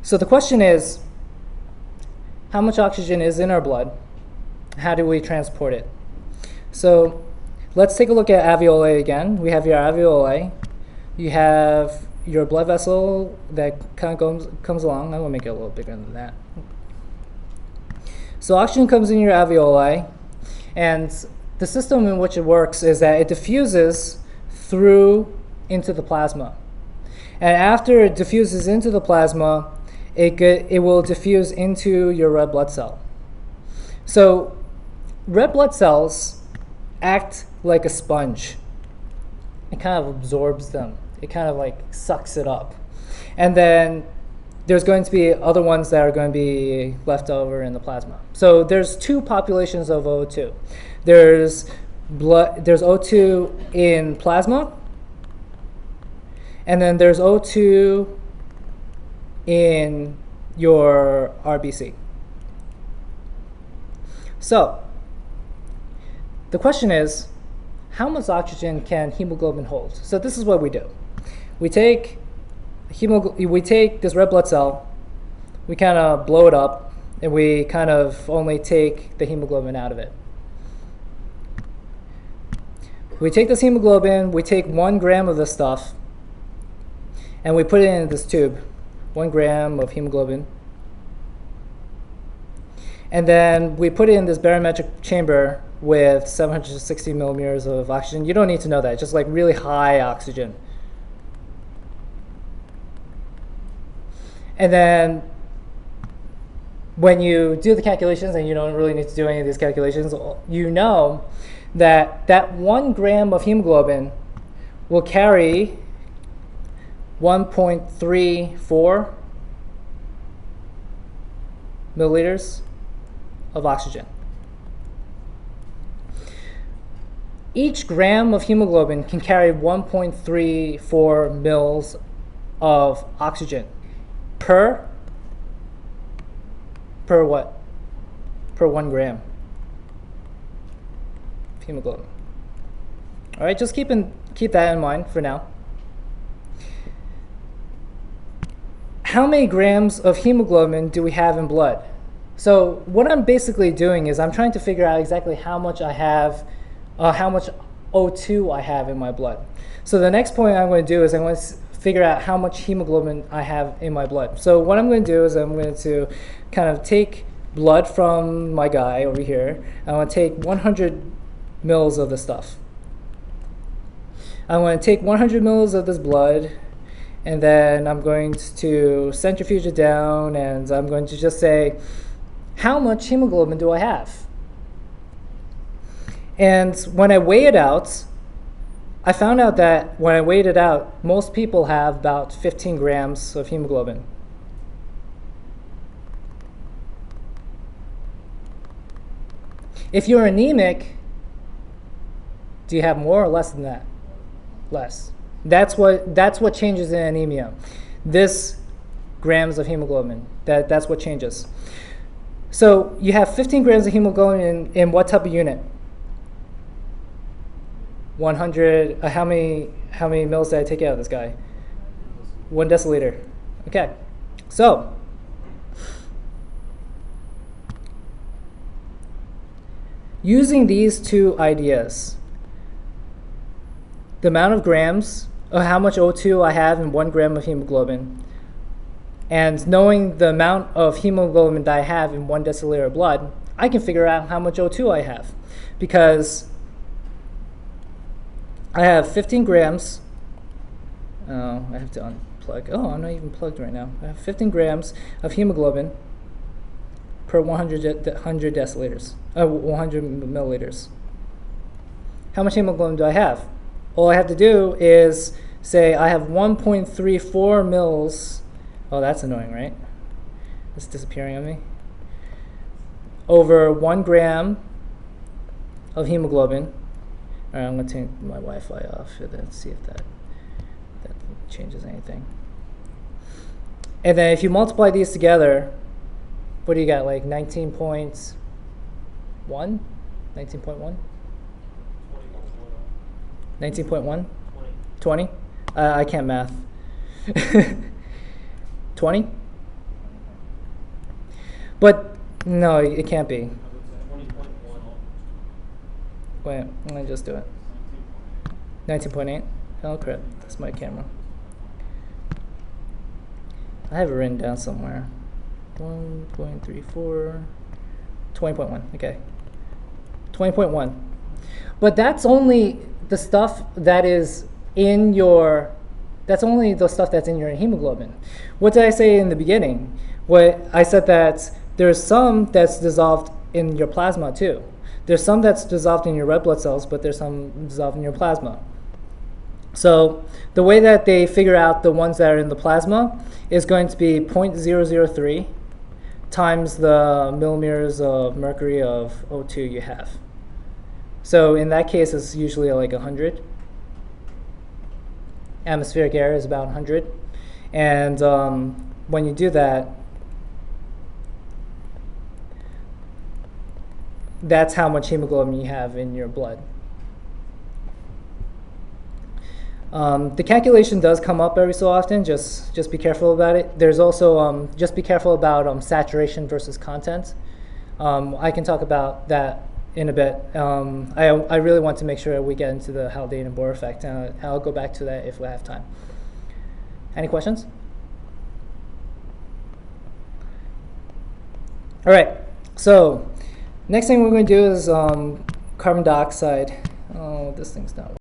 So the question is, how much oxygen is in our blood? How do we transport it? So let's take a look at alveoli again. We have your alveoli. You have your blood vessel that kind of comes along. I'm going to make it a little bigger than that. So oxygen comes in your alveoli, and the system in which it works is that it diffuses through into the plasma. And after it diffuses into the plasma, it will diffuse into your red blood cell. So red blood cells act like a sponge. It kind of absorbs them. It kind of like sucks it up. And then there's going to be other ones that are going to be left over in the plasma. So there's two populations of O2. There's O2 in plasma, and then there's O2 in your RBC. So the question is, how much oxygen can hemoglobin hold? So this is what we do. We take this red blood cell, we kind of blow it up, and we kind of only take the hemoglobin out of it. We take this hemoglobin, we take 1 gram of this stuff, and we put it in this tube, 1 gram of hemoglobin. And then we put it in this barometric chamber with 760 millimeters of oxygen. You don't need to know that, just like really high oxygen. And then when you do the calculations, and you don't really need to do any of these calculations, you know that that 1 gram of hemoglobin will carry 1.34 milliliters of oxygen. Each gram of hemoglobin can carry 1.34 mils of oxygen per what? Per 1 gram of hemoglobin. All right, just keep that in mind for now. How many grams of hemoglobin do we have in blood? So what I'm basically doing is I'm trying to figure out exactly how much I have, how much O2 I have in my blood. So the next point I'm going to do is I'm going to figure out how much hemoglobin I have in my blood. So what I'm going to do is I'm going to kind of take blood from my guy over here. I'm going to take 100 mils of this stuff. I'm going to take 100 mils of this blood, and then I'm going to centrifuge it down, and I'm going to just say, how much hemoglobin do I have? And when I weigh it out, I found out that when I weighed it out, most people have about 15 grams of hemoglobin. If you're anemic, do you have more or less than that? Less. That's what changes in anemia. This grams of hemoglobin, that's what changes. So you have 15 grams of hemoglobin in what type of unit? 100, how many mils did I take out of this guy? 1 deciliter. Okay, so using these two ideas, the amount of grams, or how much O2 I have in 1 gram of hemoglobin, and knowing the amount of hemoglobin that I have in 1 deciliter of blood, I can figure out how much O2 I have, because I have 15 grams. Oh, I have to unplug. Oh, I'm not even plugged right now. I have 15 grams of hemoglobin per 100 deciliters, 100 milliliters. How much hemoglobin do I have? All I have to do is say I have 1.34 mils. Oh, that's annoying, right? It's disappearing on me. Over 1 gram of hemoglobin. All right, I'm going to turn my Wi-Fi off and then see if that changes anything. And then if you multiply these together, what do you got, like 19.1? 19.1? 19.1? 20? I can't math. 20? But no, it can't be. Wait, let me just do it. 19.8. Oh crap, that's my camera. I have it written down somewhere. 1.34. 20.1. Okay. 20.1. But that's only the stuff that is in your. That's only the stuff that's in your hemoglobin. What did I say in the beginning? What I said that there's some that's dissolved in your plasma too. There's some that's dissolved in your red blood cells, but there's some dissolved in your plasma. So the way that they figure out the ones that are in the plasma is going to be 0.003 times the millimeters of mercury of O2 you have. So in that case, it's usually like 100. Atmospheric air is about 100. And when you do that, that's how much hemoglobin you have in your blood. The calculation does come up every so often. Just be careful about it. There's also just be careful about saturation versus content. I can talk about that in a bit. I really want to make sure we get into the Haldane and Bohr effect, and I'll go back to that if we have time. Any questions? All right. So next thing we're going to do is carbon dioxide. Oh, this thing's not working.